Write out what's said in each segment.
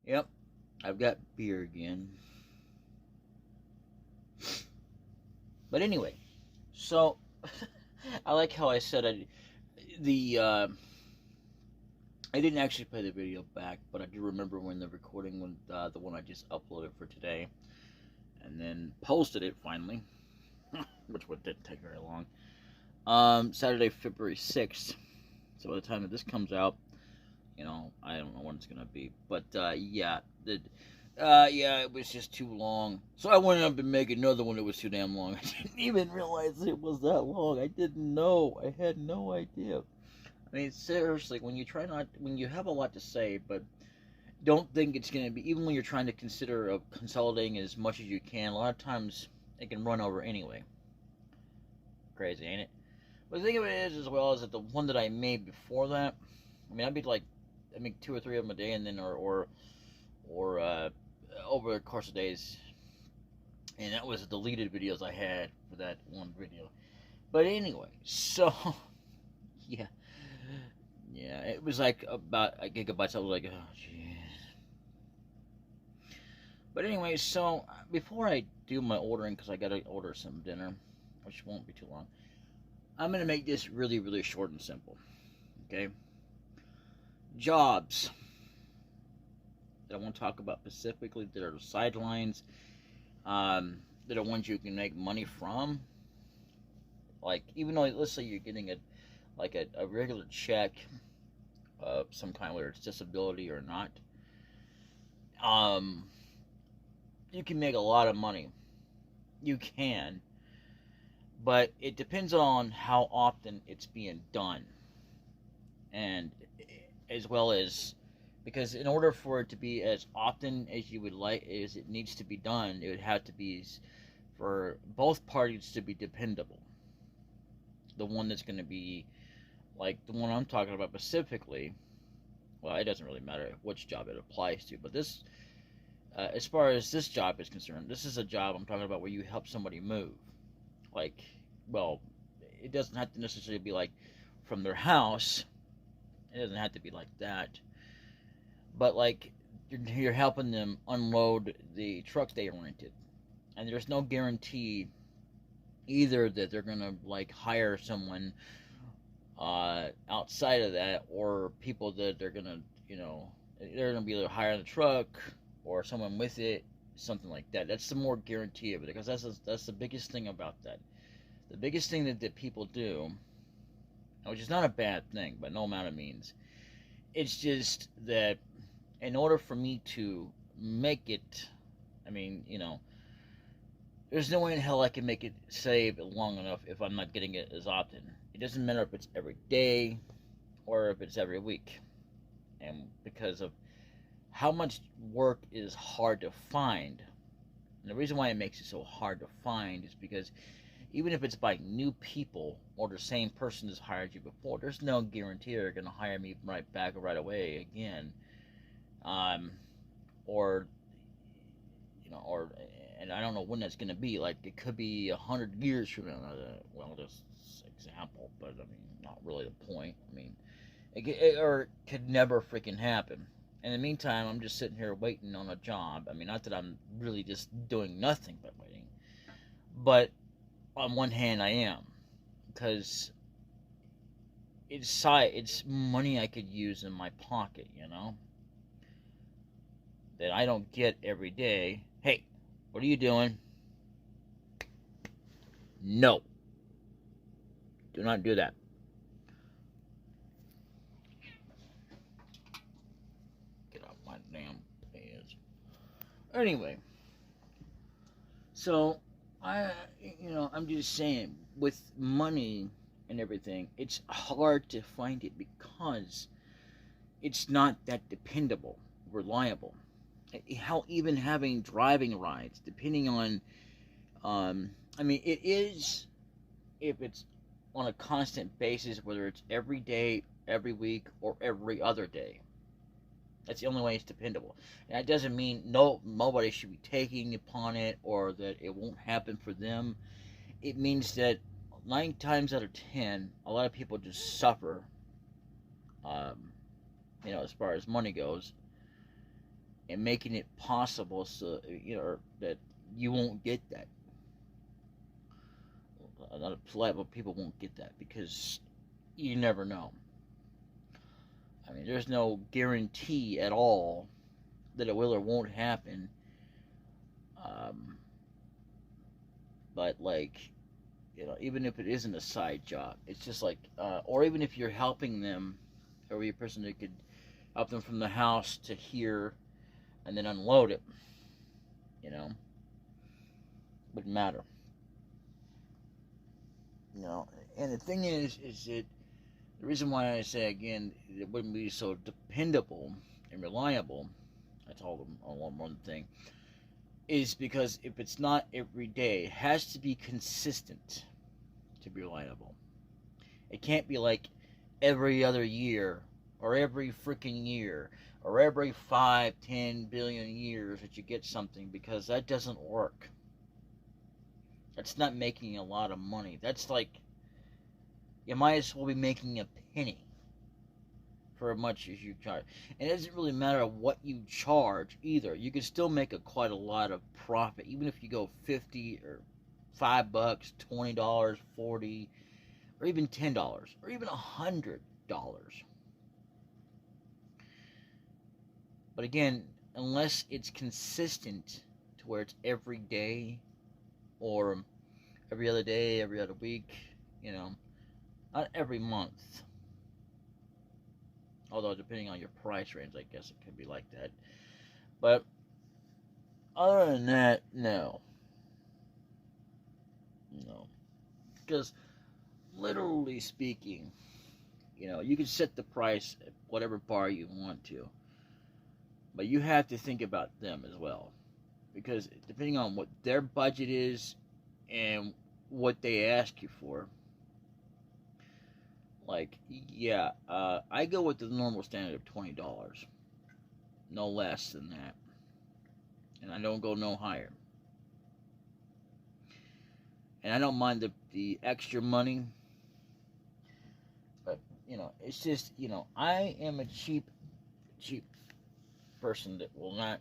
Yep, I've got beer again. But anyway, so I like how I said the I didn't actually play the video back, but I do remember when the recording when the one I just uploaded for today, and then posted it finally, which didn't take very long. Saturday, February 6th. So by the time that this comes out, I don't know when it's gonna be, but yeah, it was just too long. So I went up and make another one that was too damn long. I didn't even realize it was that long. I didn't know. I had no idea. I mean, seriously, when you have a lot to say, but don't think it's gonna be, even when you're trying to consider consolidating as much as you can, a lot of times it can run over anyway. Crazy, ain't it? But the thing of it is, as well, is that the one that I made before that, I mean, I make 2 or 3 of them a day, and then or over the course of days, and that was the deleted videos I had for that one video. But anyway, so yeah, yeah, it was like about a gigabyte. I was like, oh jeez. But anyway, so before I do my ordering, because I gotta order some dinner, which won't be too long, I'm gonna make this really, really short and simple. Okay, jobs that I want to talk about specifically that are the sidelines, that are ones you can make money from. Like, even though, let's say you're getting a regular check of some kind, whether it's disability or not, um, you can make a lot of money. You can, but it depends on how often it's being done, and as well as, because in order for it to be as often as you would like as it needs to be done, it would have to be for both parties to be dependable. The one that's going to be like the one I'm talking about specifically. Well, it doesn't really matter which job it applies to, but this, as far as this job is concerned, this is a job I'm talking about where you help somebody move. Like, well, it doesn't have to necessarily be like from their house. It doesn't have to be like that. But like, you're helping them unload the truck they rented, and there's no guarantee either that they're gonna like hire someone outside of that, or people that they're gonna, they're gonna be able to hire the truck or someone with it, something like that. That's the more guarantee of it, because that's the biggest thing about that. The biggest thing that people do, which is not a bad thing by no amount of means, it's just that in order for me to make it, I mean, there's no way in hell I can make it save long enough if I'm not getting it as often. It doesn't matter if it's every day or if it's every week. And because of how much work is hard to find, and the reason why it makes it so hard to find is because even if it's by new people or the same person that's hired you before, there's no guarantee they're going to hire me right back or right away again. Um, or, or, and I don't know when that's going to be. Like, it could be 100 years from now. Well, just example, but I mean, not really the point. I mean, or it could never freaking happen. In the meantime, I'm just sitting here waiting on a job. I mean, not that I'm really just doing nothing but waiting, but on one hand, I am, because it's money I could use in my pocket, that I don't get every day. Hey, what are you doing? No, do not do that. Get off my damn pants. Anyway, so I'm just saying, with money and everything, it's hard to find it because it's not that dependable, reliable. How even having driving rides, depending on, I mean, it is if it's on a constant basis, whether it's every day, every week, or every other day. That's the only way it's dependable. And that doesn't mean nobody should be taking upon it or that it won't happen for them. It means that 9 times out of 10, a lot of people just suffer, as far as money goes, and making it possible so that you won't get that. A lot of people won't get that because you never know. I mean, there's no guarantee at all that it will or won't happen. Um, but like, even if it isn't a side job, it's just like, or even if you're helping them, or you're a person that could help them from the house to here and then unload it, wouldn't matter. And the thing is that the reason why I say again it wouldn't be so dependable and reliable, that's all one thing, is because if it's not every day, it has to be consistent to be reliable. It can't be like every other year or every freaking year or every 5-10 billion years that you get something, because that doesn't work. That's not making a lot of money. That's like, you might as well be making a penny for as much as you charge. And it doesn't really matter what you charge either. You can still make quite a lot of profit, even if you go 50 or $5, $20, 40, or even $10, or even $100. But again, unless it's consistent to where it's every day or every other day, every other week, not every month. Although depending on your price range, I guess it could be like that. But other than that, no. Because literally speaking, you can set the price at whatever bar you want to. But you have to think about them as well. Because depending on what their budget is and what they ask you for, like, yeah, I go with the normal standard of $20. No less than that. And I don't go no higher. And I don't mind the extra money. But, it's just, I am a cheap person that will not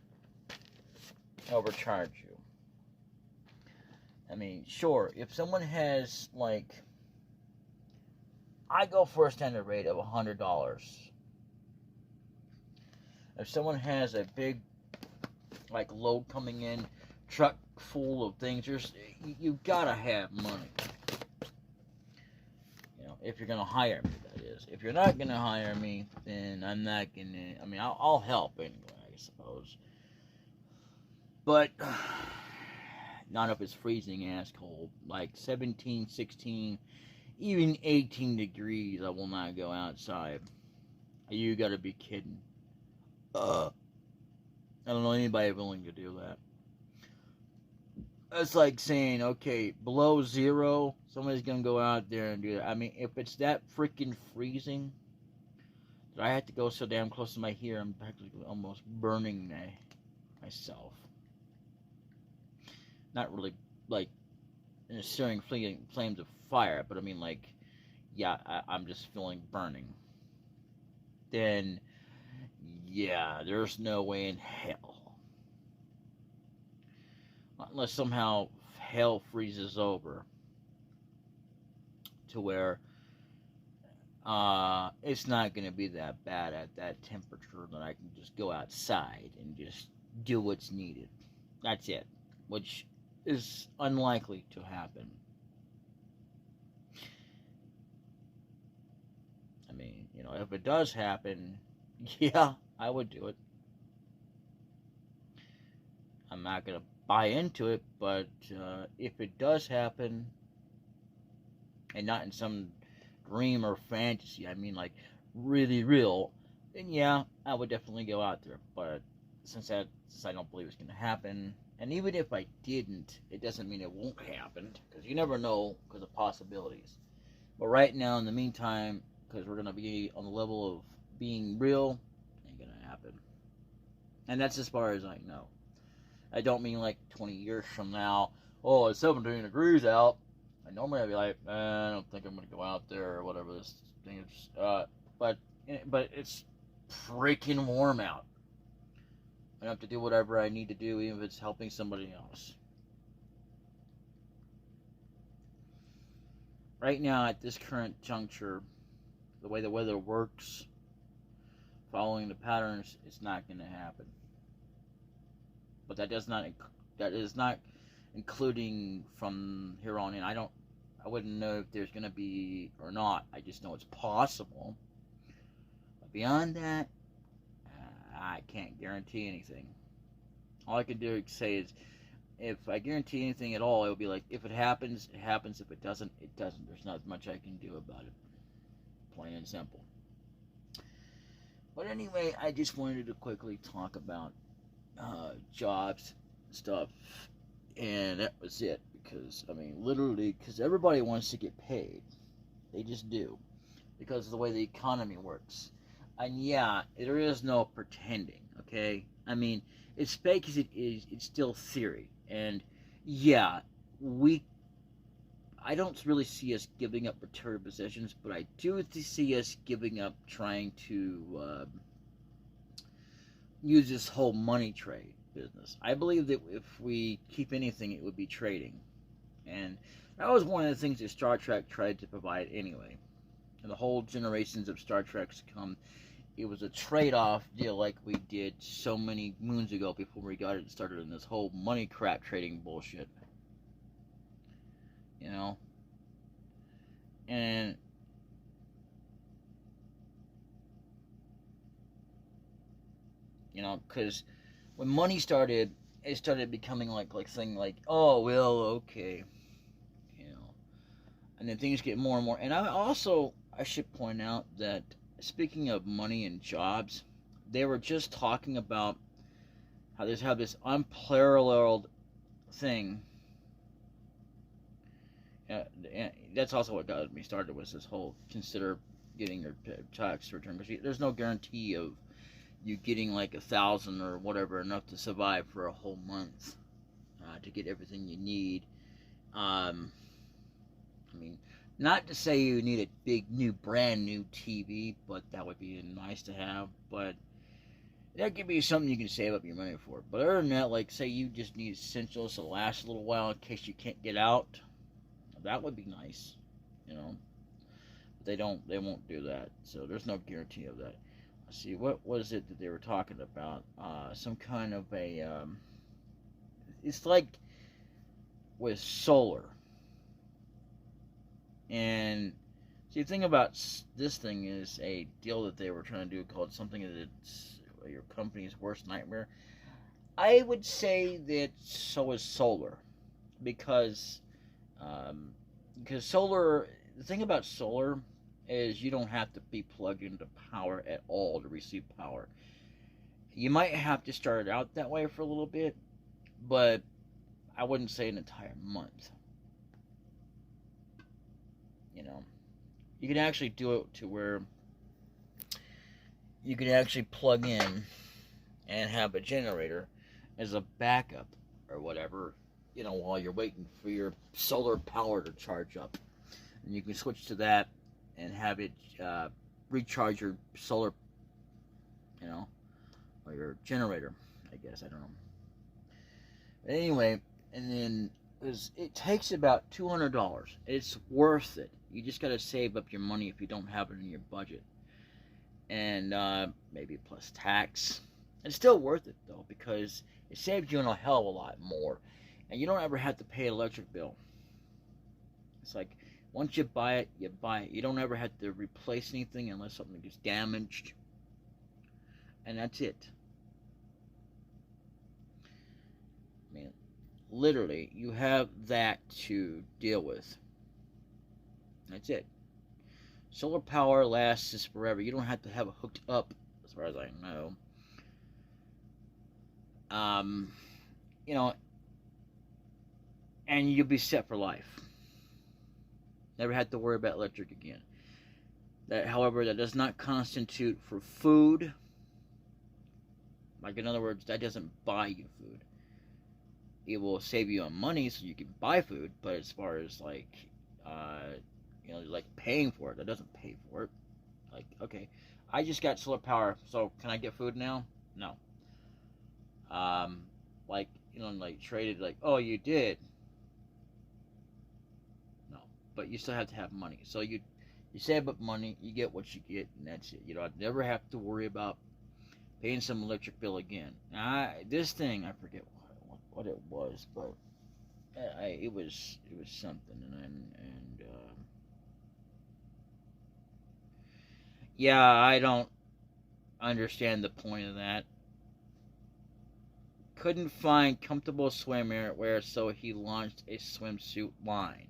overcharge you. I mean, sure, if someone has, like, I go for a standard rate of $100. If someone has a big, like, load coming in, truck full of things, you gotta have money. If you're gonna hire me, that is. If you're not gonna hire me, then I'm not gonna. I mean, I'll help anyway, I suppose. But not if it's freezing ass cold, like 17, 16, even 18 degrees. I will not go outside. You gotta be kidding. I don't know anybody willing to do that. It's like saying, okay, below zero, somebody's gonna go out there and do that. I mean, if it's that freaking freezing that I have to go so damn close to my ear, I'm practically almost burning myself. Not really like in a searing flames of fire, but I mean, like, yeah, I'm just feeling burning. Then, yeah, there's no way in hell. Unless somehow hell freezes over to where it's not going to be that bad at that temperature that I can just go outside and just do what's needed. That's it, which is unlikely to happen. I mean, if it does happen, yeah, I would do it. I'm not going to buy into it, but if it does happen, and not in some dream or fantasy, I mean like really real, then yeah, I would definitely go out there. But since I don't believe it's going to happen, and even if I didn't, it doesn't mean it won't happen, because you never know because of possibilities. But right now, in the meantime, because we're going to be on the level of being real, ain't going to happen. And that's as far as I know. I don't mean like 20 years from now, oh, it's 17 degrees out. And normally I'd be like, I don't think I'm going to go out there or whatever this thing is. But it's freaking warm out. enough to do whatever I need to do, even if it's helping somebody else. Right now, at this current juncture, the way the weather works, following the patterns, it's not going to happen. But that is not including from here on in. I wouldn't know if there's going to be or not. I just know it's possible. But beyond that, I can't guarantee anything. All I can say is, if I guarantee anything at all, it'll be like, if it happens, it happens. If it doesn't, it doesn't. There's not much I can do about it. Plain and simple. But anyway, I just wanted to quickly talk about jobs stuff, and that was it. Because, I mean, literally, because everybody wants to get paid. They just do. Because of the way the economy works. And yeah, there is no pretending, okay? I mean, it's fake as it is, it's still theory. And yeah, I don't really see us giving up material possessions, but I do see us giving up trying to use this whole money trade business. I believe that if we keep anything, it would be trading. And that was one of the things that Star Trek tried to provide anyway. And the whole generations of Star Treks come, it was a trade-off deal like we did so many moons ago before we got it started in this whole money crap trading bullshit. You know? And you know, because when money started, it started becoming like thing like, oh well, okay, you know, and then things get more and more. And I should point out that, speaking of money and jobs, they were just talking about how they have this unparalleled thing. And that's also what got me started, was this whole consider getting your tax return, because there's no guarantee of you getting like 1,000 or whatever, enough to survive for a whole month, to get everything you need. I mean, not to say you need a big new brand new TV, but that would be nice to have. But that could be something you can save up your money for. But other than that, like, say you just need essentials to last a little while in case you can't get out, that would be nice, you know. But they won't do that, so there's no guarantee of that. Let's see, what was it that they were talking about? Some kind of a, it's like with solar. And see, the thing about this thing is a deal that they were trying to do called something that's your company's worst nightmare. I would say that so is solar, because solar, the thing about solar is you don't have to be plugged into power at all to receive power. You might have to start out that way for a little bit, but I wouldn't say an entire month. You know, you can actually do it to where you can actually plug in and have a generator as a backup or whatever, you know, while you're waiting for your solar power to charge up. And you can switch to that and have it recharge your solar, you know, or your generator, I guess, I don't know. But anyway, and then it takes about $200. It's worth it. You just got to save up your money if you don't have it in your budget. And maybe plus tax. It's still worth it, though, because it saves you a hell of a lot more. And you don't ever have to pay an electric bill. It's like, once you buy it, you buy it. You don't ever have to replace anything unless something gets damaged. And that's it. I mean, literally, you have that to deal with. That's it. Solar power lasts forever. You don't have to have it hooked up, as far as I know. You know, and you'll be set for life. Never had to worry about electric again. That, however, that does not constitute for food. Like, in other words, that doesn't buy you food. It will save you on money so you can buy food, but as far as, like, you know, like paying for it, that doesn't pay for it. Like, okay, I just got solar power, so can I get food now? No. like traded, like, oh, you did. No, but you still have to have money. So you save up money, you get what you get, and that's it. You don't never have to worry about paying some electric bill again. Now, this thing, I forget what it was, but it was something, and yeah, I don't understand the point of that. Couldn't find comfortable swimwear, so he launched a swimsuit line.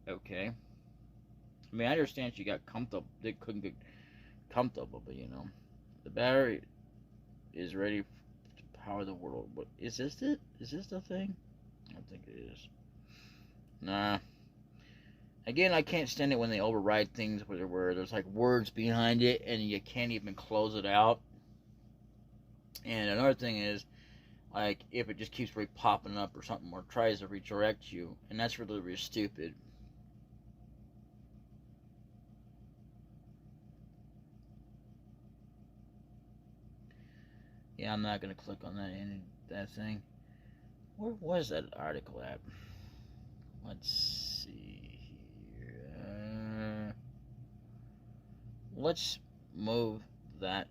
Okay. I mean, I understand she got comfortable. They couldn't get comfortable, but the battery is ready to power the world. What is this? It is this the thing? I don't think it is. Nah. Again, I can't stand it when they override things where there's like words behind it and you can't even close it out. And another thing is, like, if it just keeps popping up or something, or tries to redirect you, and that's really, really stupid. Yeah, I'm not gonna click on that thing. Where was that article at? Let's see here. Let's move that.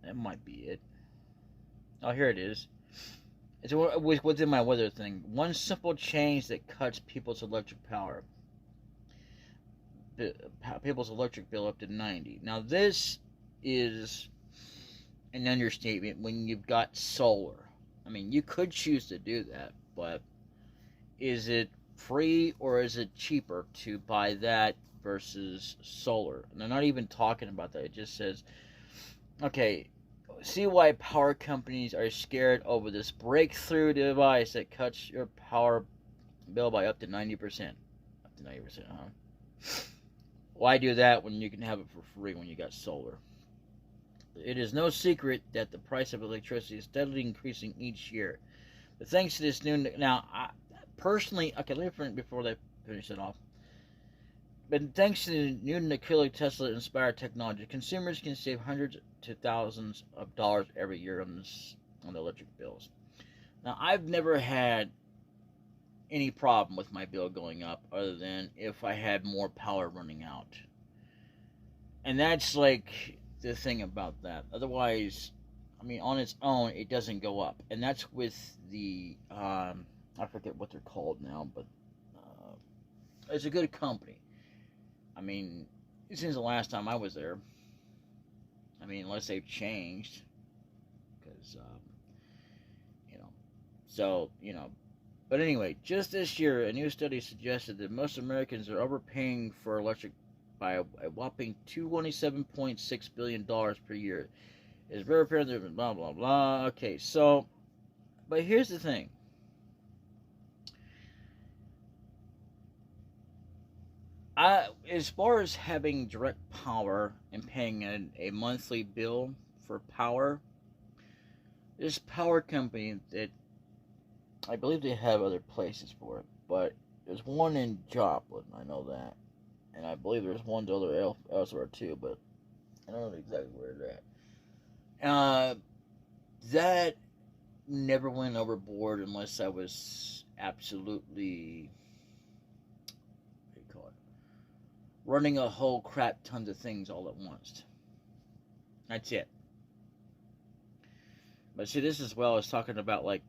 That might be it. Oh, here it is. It's within my weather thing. One simple change that cuts people's electric bill up to 90. Now this is an understatement when you've got solar. I mean, you could choose to do that, but is it free or is it cheaper to buy that versus solar? And they're not even talking about that. It just says, okay, see why power companies are scared over this breakthrough device that cuts your power bill by up to 90%. Up to 90%, huh? Why do that when you can have it for free when you got solar? It is no secret that the price of electricity is steadily increasing each year. But thanks to this new... Now, personally... Okay, let me before they finish it off. But thanks to the new Nikola Tesla-inspired technology, consumers can save hundreds to thousands of dollars every year on the electric bills. Now, I've never had any problem with my bill going up other than if I had more power running out. And that's like the thing about that. Otherwise, I mean, on its own, it doesn't go up. And that's with the, I forget what they're called now, but it's a good company. I mean, since the last time I was there, I mean, unless they've changed, because, so, but anyway, just this year, a new study suggested that most Americans are overpaying for electric by a whopping $27.6 billion per year. It's very apparent that blah, blah, blah. Okay, so, but here's the thing. As far as having direct power and paying a monthly bill for power, this power company that I believe they have other places for it, but there's one in Joplin, I know that, and I believe there's one elsewhere too, but I don't know exactly where they're at. That never went overboard unless I was absolutely, running a whole crap tons of things all at once. That's it. But see, this as well is talking about, like,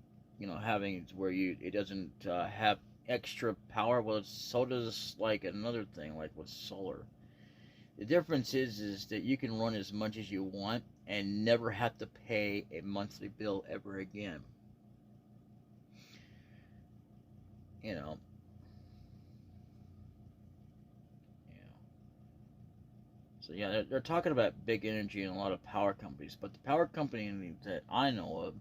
having where it doesn't have extra power. Well, so does like another thing, like with solar. The difference is that you can run as much as you want and never have to pay a monthly bill ever again. So yeah, they're talking about big energy and a lot of power companies, but the power company that I know of,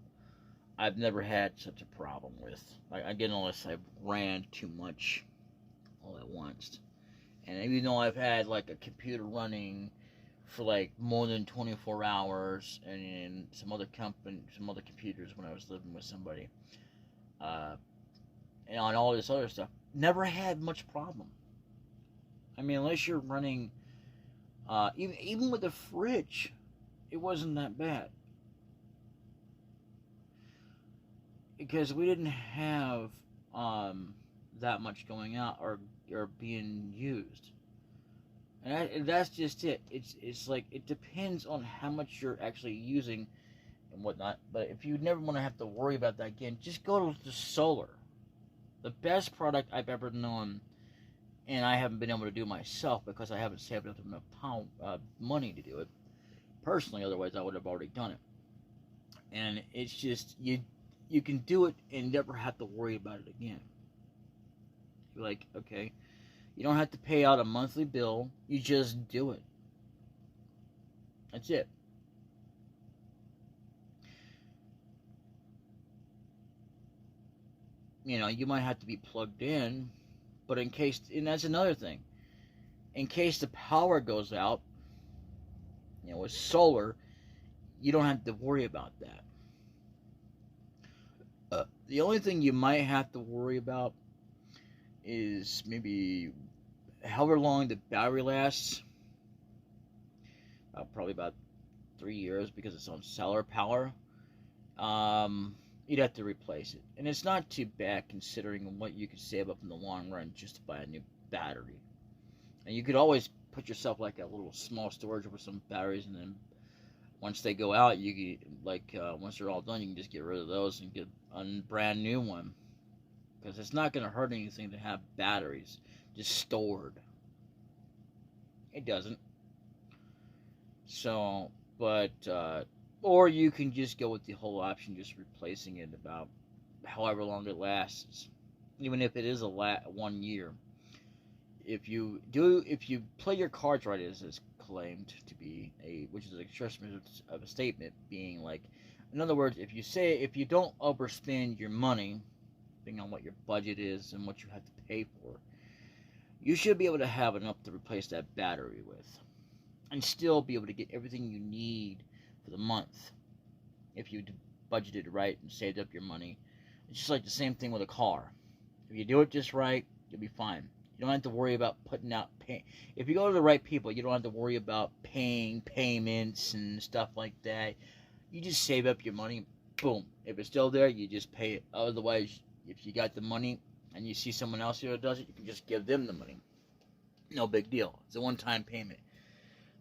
I've never had such a problem with. Like, again, unless I ran too much all at once. And even though I've had like a computer running for like more than 24 hours, and some other computers when I was living with somebody, and on all this other stuff, never had much problem. I mean, unless you're running. Even with the fridge, it wasn't that bad because we didn't have that much going out or being used. And that's just it. It's like it depends on how much you're actually using and whatnot. But if you never want to have to worry about that again, just go to the solar. The best product I've ever known, and I haven't been able to do myself because I haven't saved up enough money to do it personally. Otherwise, I would have already done it. And it's just you can do it and never have to worry about it again. You're like, okay, you don't have to pay out a monthly bill. You just do it. That's it. You know, you might have to be plugged in, but in case, and that's another thing, in case the power goes out, you know, with solar, you don't have to worry about that. The only thing you might have to worry about is maybe however long the battery lasts. Probably about 3 years because it's on solar power. You'd have to replace it, and it's not too bad considering what you could save up in the long run just to buy a new battery. And you could always put yourself like a little small storage with some batteries, and then once they go out, you can, once they're all done, you can just get rid of those and get a brand new one. Because it's not going to hurt anything to have batteries just stored. It doesn't. So, but, or you can just go with the whole option, just replacing it about however long it lasts. Even if it is 1 year. If you play your cards right, as is claimed to be which is an expression of a statement, being like, in other words, if you don't overspend your money, depending on what your budget is and what you have to pay for, you should be able to have enough to replace that battery with, and still be able to get everything you need for the month if you budgeted right and saved up your money. It's just like the same thing with a car. If you do it just right, you'll be fine. You don't have to worry about if you go to the right people, you don't have to worry about paying payments and stuff like that. You just save up your money. Boom. If it's still there, you just pay it. Otherwise, if you got the money and you see someone else here that does it, you can just give them the money. No big deal. It's a one-time payment.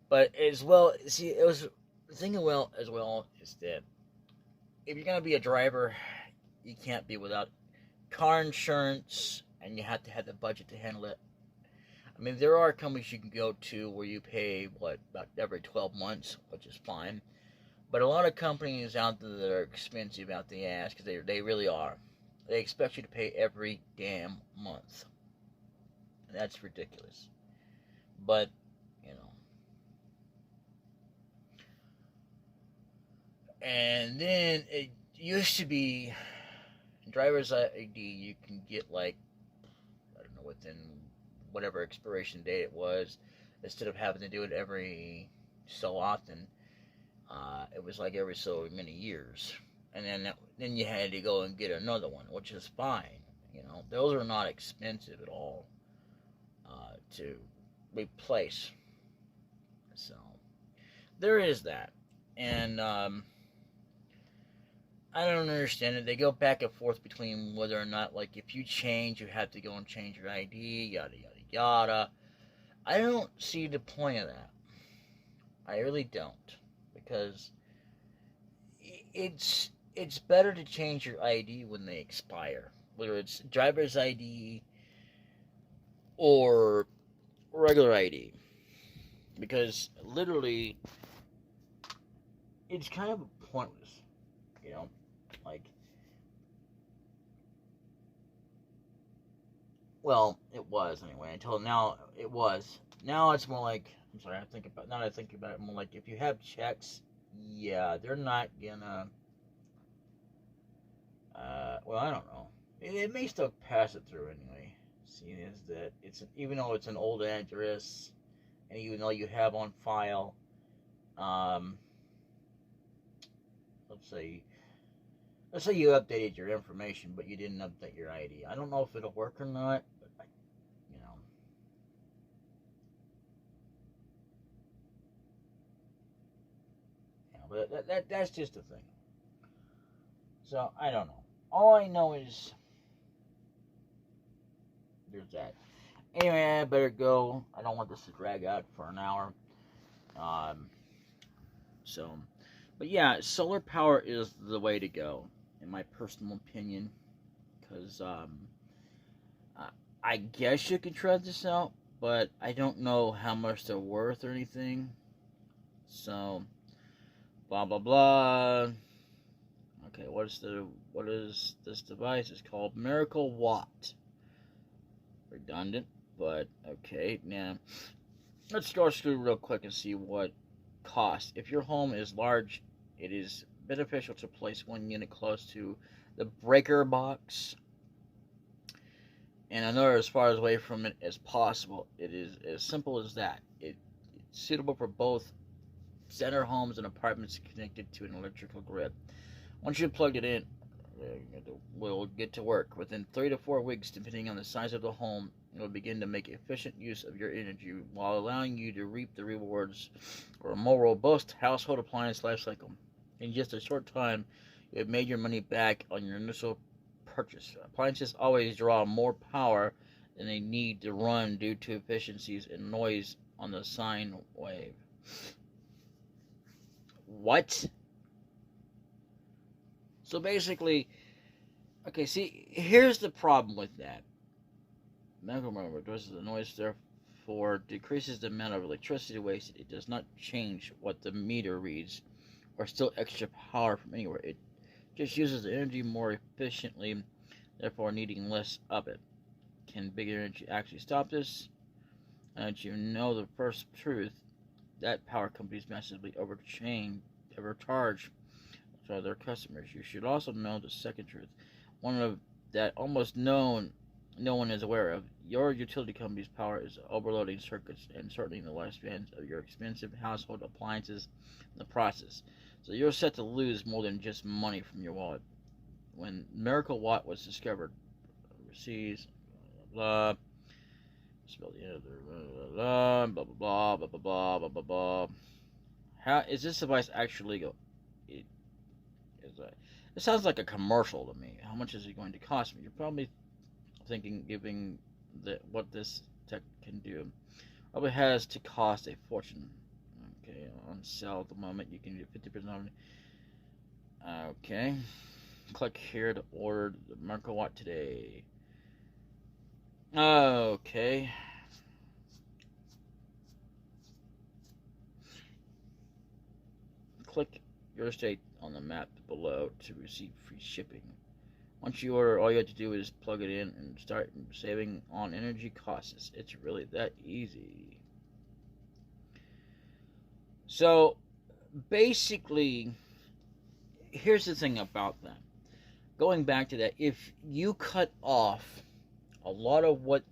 But as well, see, the thing as well is that if you're gonna be a driver, you can't be without car insurance, and you have to have the budget to handle it. I mean, there are companies you can go to where you pay about every 12 months, which is fine. But a lot of companies out there that are expensive out the ass, because they really are. They expect you to pay every damn month. And that's ridiculous. But, you know. And then it used to be driver's ID, you can get like, I don't know, within whatever expiration date it was, instead of having to do it every so often. It was like every so many years, and then you had to go and get another one, which is fine. You know, those are not expensive at all to replace. So there is that, and I don't understand it. They go back and forth between whether or not, like, if you change, you have to go and change your ID, yada yada yada. I don't see the point of that. I really don't, because it's better to change your ID when they expire, whether it's driver's ID or regular ID, because literally it's kind of pointless, you know, like, well, it was anyway, until now it was. Now it's more like, I'm sorry, now that I think about it, more like, if you have checks, yeah, they're not gonna, well, I don't know. It may still pass it through anyway. Seeing is that even though it's an old address, and even though you have on file, um, let's say you updated your information, but you didn't update your ID. I don't know if it'll work or not, but you know. but that's just the thing. So I don't know. All I know is there's that. Anyway, I better go. I don't want this to drag out for an hour. Um, so, but yeah, solar power is the way to go, in my personal opinion. Because I guess you could try this out, but I don't know how much they're worth or anything. So, blah blah blah. Okay, what is this device? It's called Miracle Watt. Redundant, but okay. Now, let's go through real quick and see what costs. If your home is large, it is beneficial to place one unit close to the breaker box and another as far away from it as possible. It is as simple as that. It's suitable for both center homes and apartments connected to an electrical grid. Once you've plugged it in, we'll get to work. Within 3 to 4 weeks, depending on the size of the home, it will begin to make efficient use of your energy while allowing you to reap the rewards or a more robust household appliance life cycle. In just a short time, you have made your money back on your initial purchase. Appliances always draw more power than they need to run due to efficiencies and noise on the sine wave. What? So basically, okay, see, here's the problem with that. Medical reduces the noise, therefore decreases the amount of electricity wasted. It does not change what the meter reads or steal extra power from anywhere. It just uses the energy more efficiently, therefore needing less of it. Can big energy actually stop this? And you know the first truth, that power companies massively overcharge for their customers. You should also know the second truth, one of that almost no one is aware of. Your utility company's power is overloading circuits and shortening the lifespans of your expensive household appliances in the process. So you're set to lose more than just money from your wallet. When Miracle Watt was discovered overseas, blah blah blah, spell the end of the blah blah blah blah blah blah blah blah blah. How is this device actually legal? It sounds like a commercial to me. How much is it going to cost me? You're probably thinking, given what this tech can do, probably has to cost a fortune. Okay, on sale at the moment, you can do 50% on it. Okay, click here to order the Miracle Watt today. Okay. Click your state on the map below to receive free shipping. Once you order, all you have to do is plug it in and start saving on energy costs. It's really that easy. So, basically, here's the thing about that. Going back to that, if you cut off a lot of what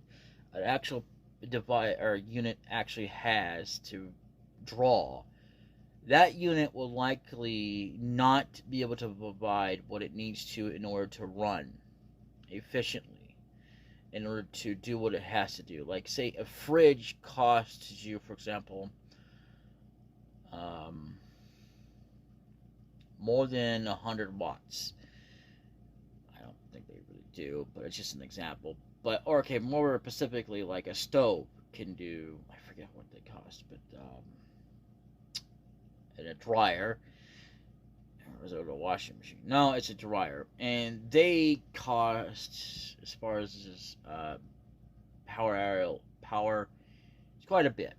an actual device or unit actually has to draw, that unit will likely not be able to provide what it needs to in order to run efficiently, in order to do what it has to do. Like, say, a fridge costs you, for example, more than 100 watts. I don't think they really do, but it's just an example. But, or okay, more specifically, like a stove can do, I forget what they cost, but, and a dryer, or is it a washing machine? No, it's a dryer, and they cost, as far as this, power, it's quite a bit.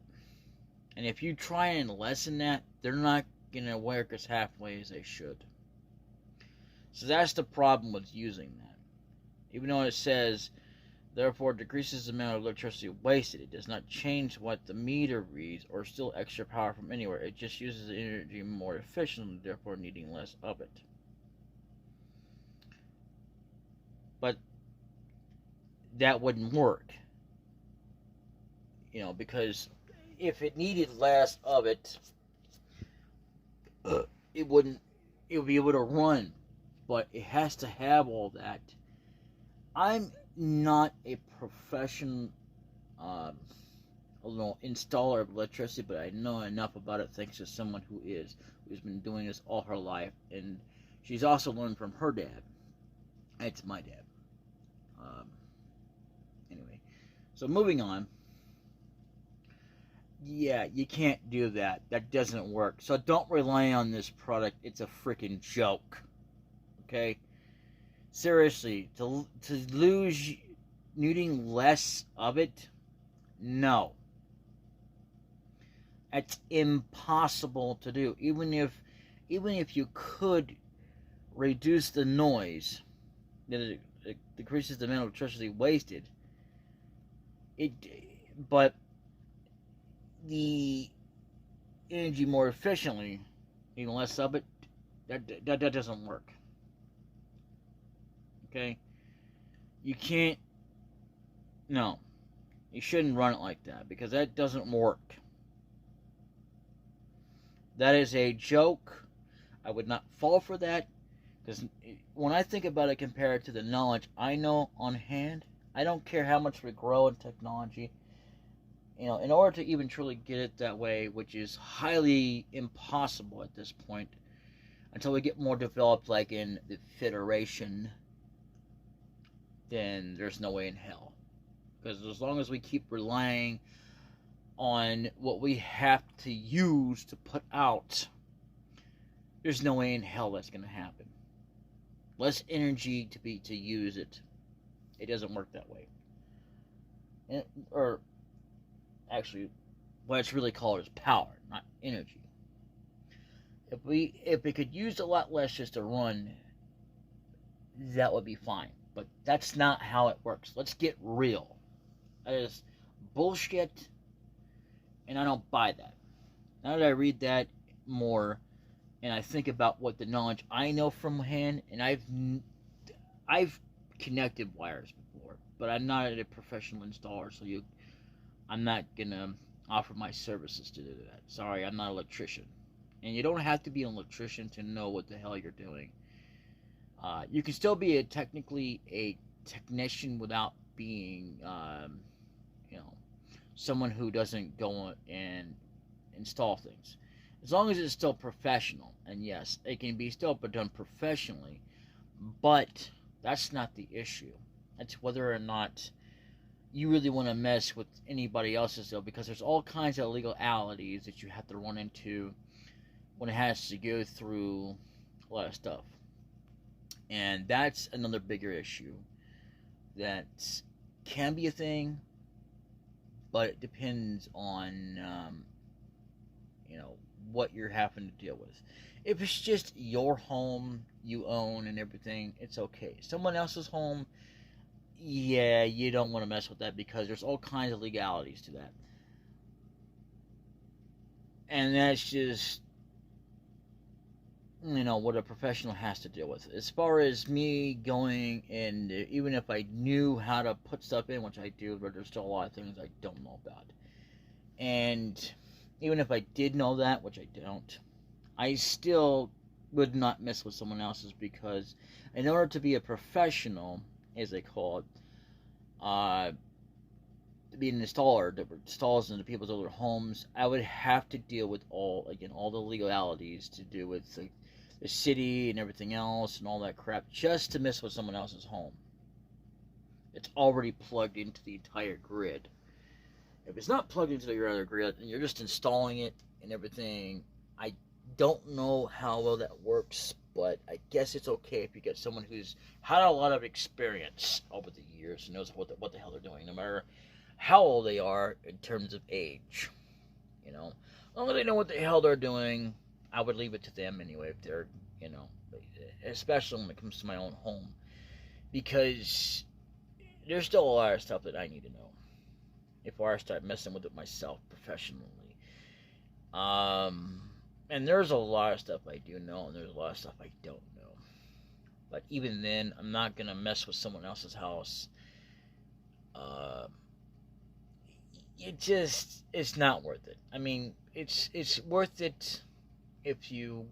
And if you try and lessen that, they're not gonna work as halfway as they should. So that's the problem with using that. Even though it says, therefore decreases the amount of electricity wasted, it does not change what the meter reads or steal extra power from anywhere. It just uses the energy more efficiently, therefore needing less of it. But that wouldn't work, because if it needed less of it, it would be able to run. But it has to have all that. I'm not a professional a little installer of electricity, but I know enough about it thanks to someone who's been doing this all her life, and she's also learned from her dad. It's my dad. Um, anyway, so moving on. Yeah, you can't do that. That doesn't work. So don't rely on this product. It's a freaking joke. Okay? Seriously, to lose needing less of it? No. It's impossible to do. Even if you could reduce the noise that it decreases the amount of electricity wasted, but the energy more efficiently, even less of it, that doesn't work. Okay? You can't, no. You shouldn't run it like that, because that doesn't work. That is a joke. I would not fall for that, because when I think about it compared to the knowledge I know on hand, I don't care how much we grow in technology. In order to even truly get it that way, which is highly impossible at this point, until we get more developed, like in the Federation, then there's no way in hell. Because as long as we keep relying on what we have to use to put out, there's no way in hell that's going to happen. Less energy to use it. It doesn't work that way. Or actually, what it's really called is power, not energy. If we could use a lot less just to run, that would be fine. But that's not how it works. Let's get real. That is bullshit, and I don't buy that. Now that I read that more, and I think about what the knowledge I know from hand, and I've connected wires before, but I'm not a professional installer, so I'm not gonna offer my services to do that. Sorry, I'm not an electrician. And you don't have to be an electrician to know what the hell you're doing. You can still be technically a technician without being, someone who doesn't go and install things. As long as it's still professional. And yes, it can be still done professionally. But that's not the issue. It's whether or not you really want to mess with anybody else's deal, because there's all kinds of legalities that you have to run into when it has to go through a lot of stuff. And that's another bigger issue that can be a thing, but it depends on what you're having to deal with. If it's just your home you own and everything, it's okay. Someone else's home, yeah, you don't want to mess with that, because there's all kinds of legalities to that. And that's just, what a professional has to deal with. As far as me going, and even if I knew how to put stuff in, which I do, but there's still a lot of things I don't know about. And even if I did know that, which I don't, I still would not mess with someone else's, because in order to be a professional, as they call it, to be an installer that installs into people's other homes, I would have to deal with all the legalities to do with the city and everything else and all that crap, just to mess with someone else's home. It's already plugged into the entire grid. If it's not plugged into your other grid and you're just installing it and everything, I don't know how well that works, but I guess it's okay if you get someone who's had a lot of experience over the years and knows what the hell they're doing, no matter how old they are in terms of age. As long as they know what the hell they're doing, I would leave it to them anyway, if they're, especially when it comes to my own home, because there's still a lot of stuff that I need to know before I start messing with it myself professionally. And there's a lot of stuff I do know, and there's a lot of stuff I don't know. But even then, I'm not gonna mess with someone else's house. It's not worth it. I mean, it's worth it if you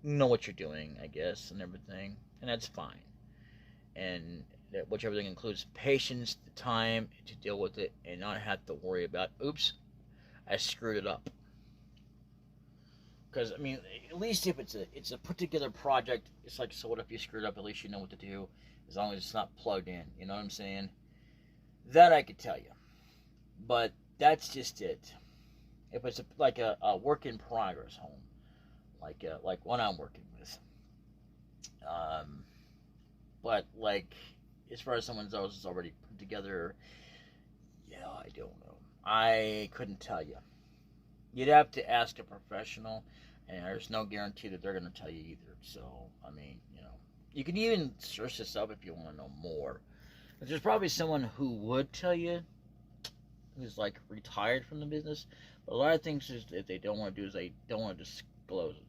know what you're doing, I guess, and everything, and that's fine. And which everything includes patience, the time to deal with it, and not have to worry about, oops, I screwed it up. Because I mean, at least if it's a put together project, it's like, so what if you screwed up? At least you know what to do, as long as it's not plugged in. You know what I'm saying? That I could tell you, but that's just it. If it's like a work in progress home, like one I'm working with, um, but like as far as someone else is already put together, yeah, I don't know. I couldn't tell you. You'd have to ask a professional, and there's no guarantee that they're going to tell you either. So, I mean, you can even search this up if you want to know more. But there's probably someone who would tell you, who's like retired from the business. But a lot of things is that they don't want to do is they don't want to disclose it.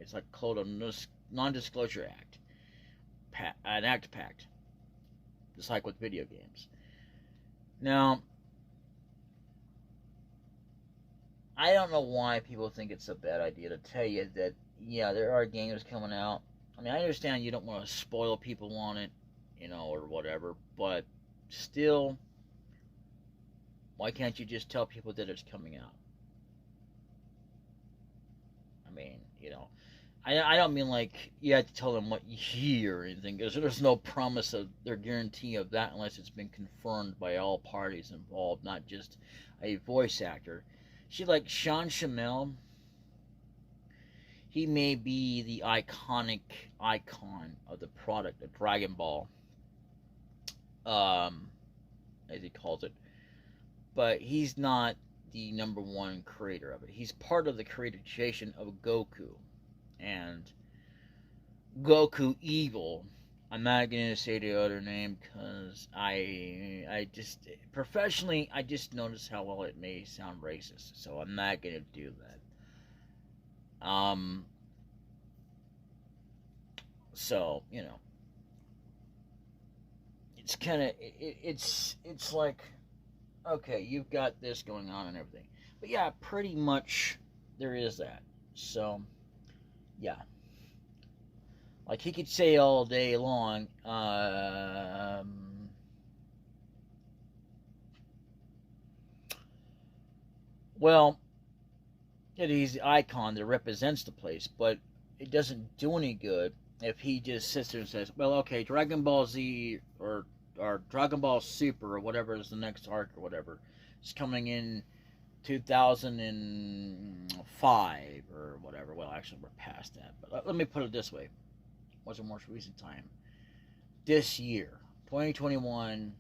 It's like called a non-disclosure act, an act pact, just like with video games. Now, I don't know why people think it's a bad idea to tell you that, yeah, there are games coming out. I mean, I understand you don't want to spoil people on it, or whatever, but still, why can't you just tell people that it's coming out? I mean, I don't mean like you have to tell them what year or anything, because there's no promise of their guarantee of that unless it's been confirmed by all parties involved, not just a voice actor. See, like Sean Shamel, he may be the iconic icon of the product of Dragon Ball, as he calls it, but he's not the number one creator of it. He's part of the creation of Goku, and Goku Evil. I'm not gonna say the other name because I just professionally I just noticed how well it may sound racist, so I'm not gonna do that. So it's kind of it's like, okay, you've got this going on and everything, but yeah, pretty much there is that. So yeah. Like he could say all day long, well, he's the icon that represents the place, but it doesn't do any good if he just sits there and says, well, okay, Dragon Ball Z or Dragon Ball Super or whatever is the next arc or whatever, is coming in 2005 or whatever. Well, actually, we're past that, but let me put it this way. What's the most recent time? This year, 2021,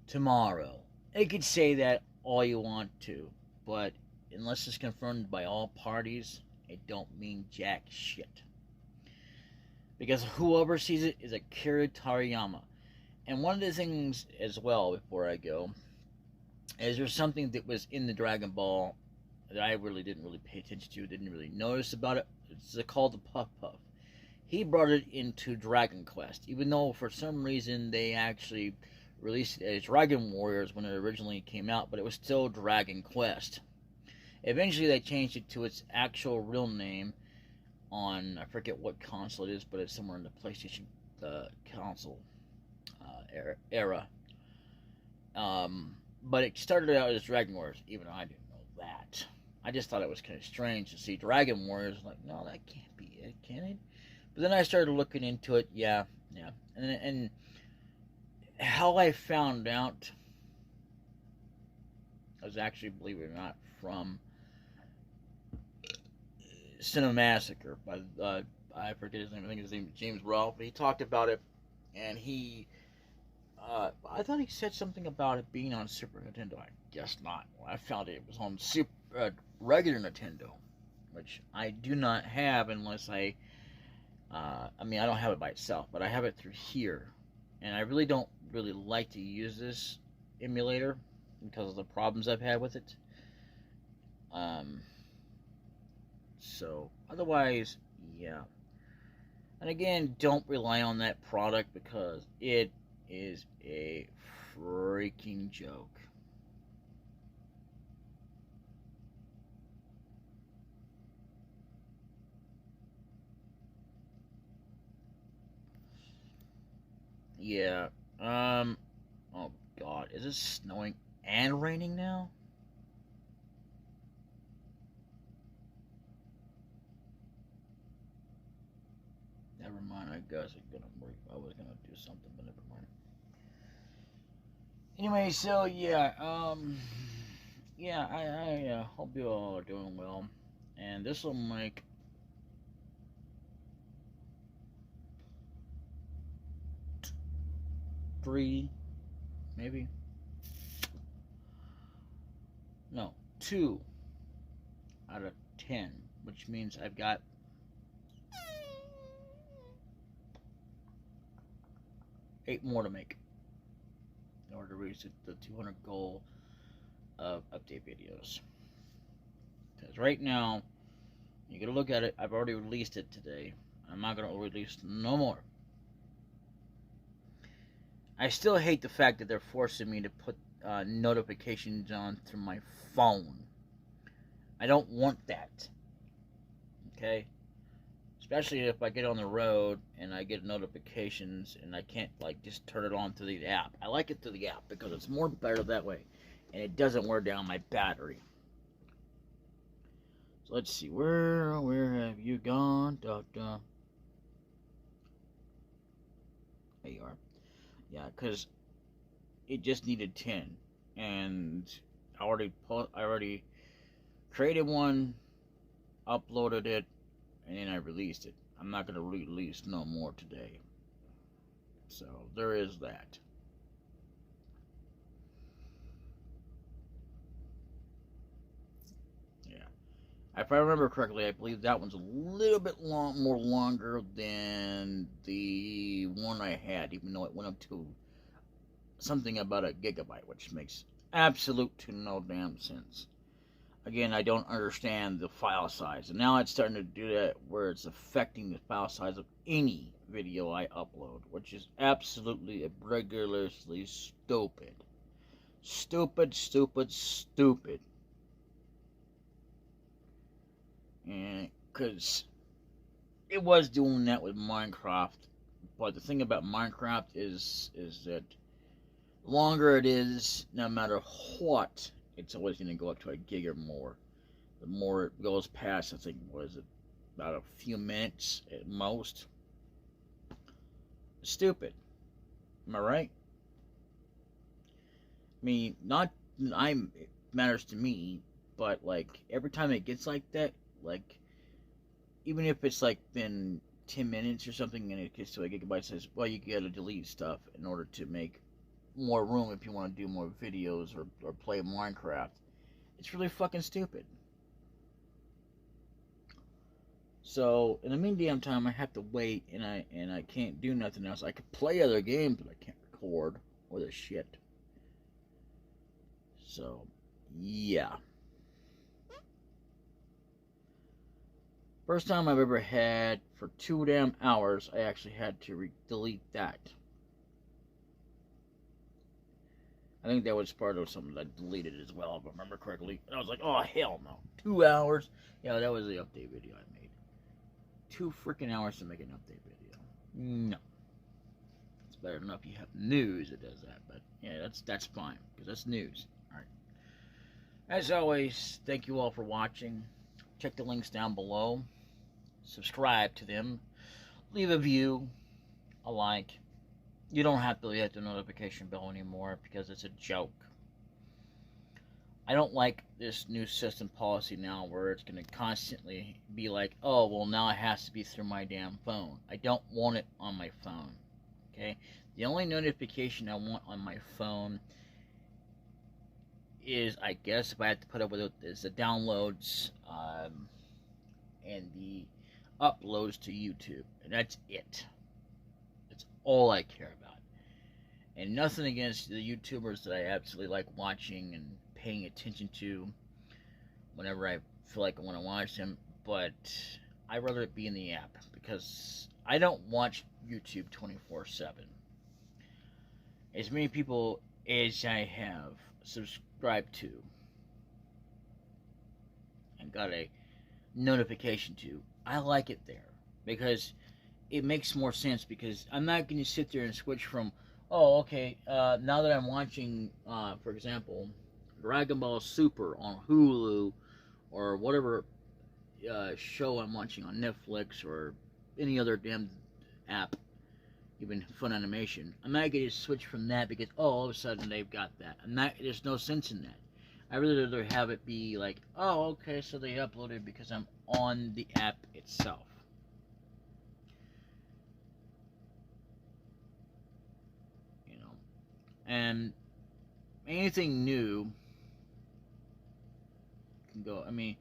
tomorrow. It could say that all you want to, but unless it's confirmed by all parties, it don't mean jack shit. Because whoever sees it is Akira Toriyama. And one of the things as well, before I go, is there's something that was in the Dragon Ball that I really didn't really pay attention to, didn't really notice about it. It's called the Puff Puff. He brought it into Dragon Quest, even though for some reason they actually released it as Dragon Warriors when it originally came out, but it was still Dragon Quest. Eventually they changed it to its actual real name on, I forget what console it is, but it's somewhere in the PlayStation console era. But it started out as Dragon Warriors, even though I didn't know that. I just thought it was kind of strange to see Dragon Warriors. Like, no, that can't be it, can it? But then I started looking into it. Yeah. And how I found out was actually, believe it or not, from Cinemassacre by I forget his name. I think his name is James Rolfe. He talked about it, and I thought he said something about it being on Super Nintendo. I guess not. Well, I found it was on regular Nintendo, which I do not have unless I mean, I don't have it by itself, but I have it through here, and I really don't really like to use this emulator because of the problems I've had with it. So otherwise, yeah. And again, don't rely on that product because it is a freaking joke. Yeah. Oh God, is it snowing and raining now? Never mind. I guess it's gonna work. I was gonna do something, but never mind. Anyway, so yeah, yeah, I hope you all are doing well, and this will make three, maybe no, 2 out of 10, which means I've got 8 more to make in order to reach the 200 goal of update videos. Because right now, you gotta look at it. I've already released it today. I'm not gonna release no more. I still hate the fact that they're forcing me to put notifications on through my phone. I don't want that. Okay? Especially if I get on the road and I get notifications and I can't like just turn it on through the app. I like it through the app because it's more better that way. And it doesn't wear down my battery. So let's see. Where have you gone, Doctor? There you are. Yeah, because it just needed 10. And I already created one, uploaded it, and then I released it. I'm not going to release no more today. So there is that. Yeah. If I remember correctly, I believe that one's a little bit more longer than the one I had, even though it went up to something about a gigabyte, which makes absolute to no damn sense. Again, I don't understand the file size. And now it's starting to do that where it's affecting the file size of any video I upload, which is absolutely ridiculously stupid. Stupid, stupid, stupid. And because it was doing that with Minecraft, but the thing about Minecraft is that the longer it is, no matter what, it's always going to go up to a gig or more. The more it goes past, I think, was it about a few minutes at most? Stupid. Am I right? I mean, not it matters to me, but like every time it gets like that, like even if it's like been 10 minutes or something and it gets to a gigabyte, it says, well, you gotta delete stuff in order to make more room if you want to do more videos or play Minecraft. It's really fucking stupid. So in the meantime time, I have to wait, and I can't do nothing else. I could play other games, but I can't record or the shit. So yeah, first time I've ever had for 2 damn hours, I actually had to delete that. I think that was part of something that I deleted as well, if I remember correctly. And I was like, oh, hell no. 2 hours? Yeah, that was the update video I made. 2 freaking hours to make an update video. No. It's better enough you have news that does that. But, yeah, that's fine, because that's news. Alright. As always, thank you all for watching. Check the links down below. Subscribe to them. Leave a view, a like. You don't have to hit the notification bell anymore because it's a joke. I don't like this new system policy now where it's going to constantly be like, oh, well, now it has to be through my damn phone. I don't want it on my phone. Okay? The only notification I want on my phone is, I guess, if I have to put up with it, is the downloads and the uploads to YouTube. And that's it. That's all I care about. And nothing against the YouTubers that I absolutely like watching and paying attention to whenever I feel like I want to watch them, but I'd rather it be in the app because I don't watch YouTube 24/7. As many people as I have subscribed to and got a notification to, I like it there because it makes more sense because I'm not going to sit there and switch from, oh, okay, now that I'm watching, for example, Dragon Ball Super on Hulu or whatever show I'm watching on Netflix or any other damn app, even Fun Animation. I'm not going to switch from that because, oh, all of a sudden they've got that. There's no sense in that. I really rather have it be like, oh, okay, so they uploaded because I'm on the app itself. You know, and anything new can go. I mean,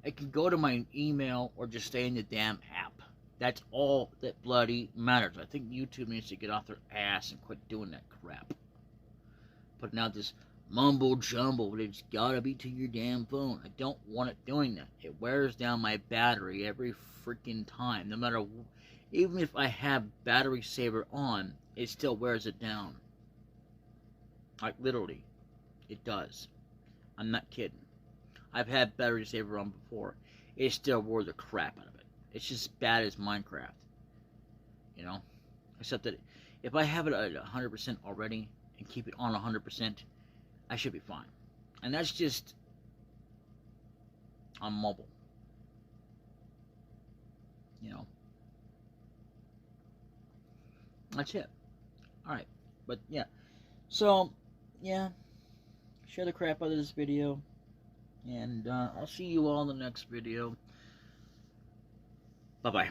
I can go to my email or just stay in the damn app. That's all that bloody matters. I think YouTube needs to get off their ass and quit doing that crap. Putting out this mumble jumble, but it's gotta be to your damn phone. I don't want it doing that. It wears down my battery every freaking time. No matter, even if I have battery saver on, it still wears it down. Like literally, it does. I'm not kidding. I've had battery saver on before. It still wore the crap out of it. It's just as bad as Minecraft. You know? Except that if I have it at 100% already and keep it on 100%, I should be fine. And that's just on mobile. You know? That's it. Alright. But yeah. So, yeah. Share the crap out of this video. And I'll see you all in the next video. Bye-bye.